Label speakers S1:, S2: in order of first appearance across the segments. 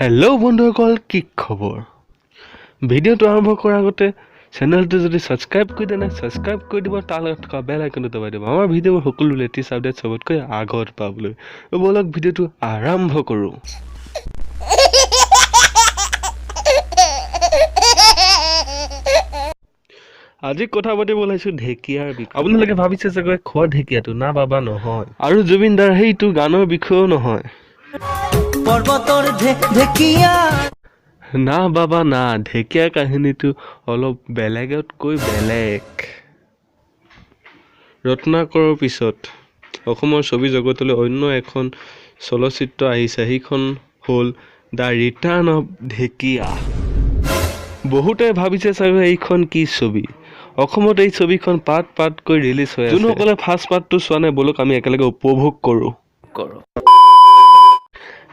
S1: hello बंधुসকল কি খবৰ ভিডিওটো আৰম্ভ কৰাৰ আগতে চেনেলটো যদি সাবস্ক্ৰাইব কৰি দেনে সাবস্ক্ৰাইব কৰি দিব তাৰ লগত থকা বেল আইকনটো দবাই দিব আমাৰ ভিডিওৰ সকলো লেটেষ্ট আপডেট সবতকৈ আগত পাবলৈ বলক ভিডিওটো আৰম্ভ কৰো আজি কথা পাতিব ওলাইছো ঢেকিয়াৰ বিষয়ে আপোনালোকে ভাবিছে যে খোৱা ঢেকিয়াটো না বাবা নহয় আৰু জুবিনদাৰ হেইটো গানৰ বিষয়ও নহয় পৰ্বতৰ ঢেকিয়া না বাবা না ঢেকিয়া কাহিনীটো অলপ বেলেগতকৈ বেলেগ ৰত্নাকৰৰ পিছত অসমৰ ছবি জগতলৈ অন্য এখন চলচ্চিত্ৰ আহিছে সেইখন হ'ল দা ৰিটাৰ্ণ অফ ঢেকিয়া বহুতে ভাবিছে চাগে এইখন কি ছবি অসমত এই ছবিখন পাৰ্টকৈ ৰিলিজ হৈ আছে যোনসকলে ফাৰ্ষ্ট পাৰ্টটো চোৱা নাই বলক আমি একেলগে উপভোগ কৰোঁ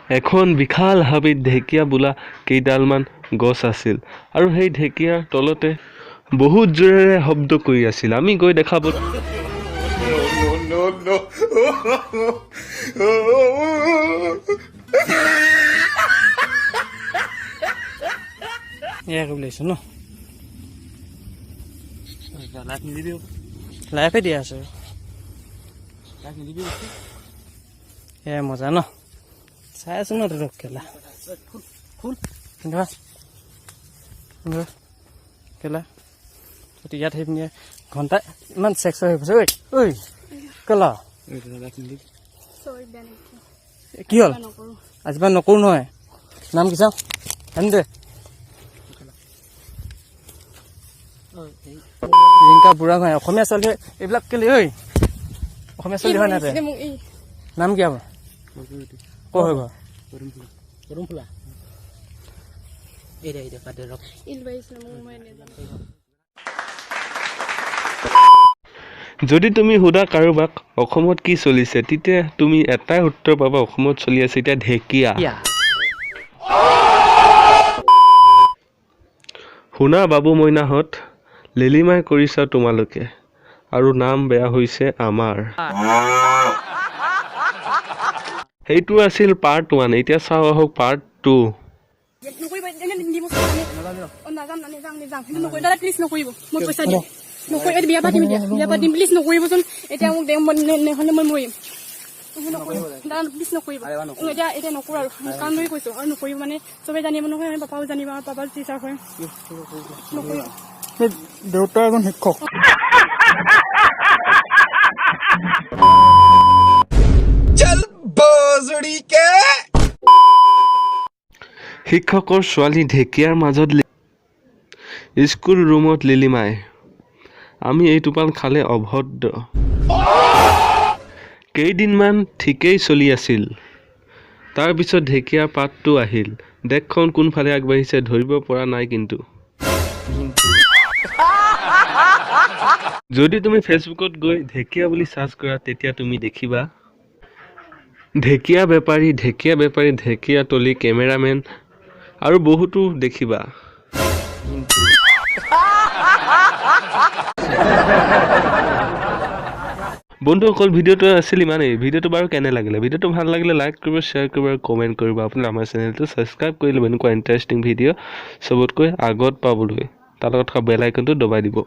S1: এখন বিশাল হাবিত ঢেকিয়া বোলা কেইডালমান গছ আছিল আৰু সেই ঢেকিয়াৰ তলতে বহুত জোৰেৰে শব্দ কৰি আছিল আমি গৈ দেখাব
S2: লাইফে দিয়া আছে মজা ন চাই আছো ন তোক খেলা খেলা ইয়াত সেই পিনে ঘণ্টা ইমান চেক্স হৈ গৈছে ঐ কেলা কি হ'ল আজি পৰা নকৰো নহয় নাম কি চাওঁ আনি দে ৰিংকা বুঢ়া হয় অসমীয়া ছোৱালী এইবিলাক কেলে ঐ অসমীয়া ছোৱালী হয় নাই নাম কি আমাৰ ক হৈ গ'ল যদি তুমি সুধা কাৰোবাক অসমত কি চলিছে তেতিয়া তুমি এটাই উত্তৰ পাবা অসমত চলি আছে এতিয়া ঢেকিয়া শুনা বাবু মইনাহঁত লিলিমাই কৰিছা তোমালোকে আৰু নাম বেয়া হৈছে আমাৰ সেইটো আছিল পাৰ্ট 1 এতিয়া চাও আহক পাৰ্ট 2 দেউতা এজন শিক্ষক
S1: শিক্ষকৰ ছোৱালী ঢেকিয়াৰ মাজত স্কুল ৰুমত লিলিমাই আমি এই টোপাল খালে অভদ্ৰ কেইদিনমান ঠিকেই চলি আছিল তাৰপিছত ঢেকিয়াৰ পাতটো আহিল দেশখন কোনফালে আগবাঢ়িছে ধৰিব পৰা নাই কিন্তু যদি তুমি ফেচবুকত গৈ ঢেকিয়া বুলি সাৰ্চ কৰা তেতিয়া তুমি দেখিবা ঢেকিয়া বেপাৰী ঢেকিয়া তলি কেমেৰামেন আৰু বহুতো দেখিবা বন্ধুসকল ভিডিওটো আছিল ইমানেই ভিডিওটো বাৰু কেনে লাগিলে ভিডিওটো ভাল লাগিলে লাইক কৰিব শ্বেয়াৰ কৰিব আৰু কমেণ্ট কৰিব আপোনালোকে আমাৰ চেনেলটো ছাবস্ক্ৰাইব কৰি ল'ব এনেকুৱা ইণ্টাৰেষ্টিং ভিডিঅ' চবতকৈ আগত পাবলৈ তাৰ লগত বেল আইকনটো দবাই দিব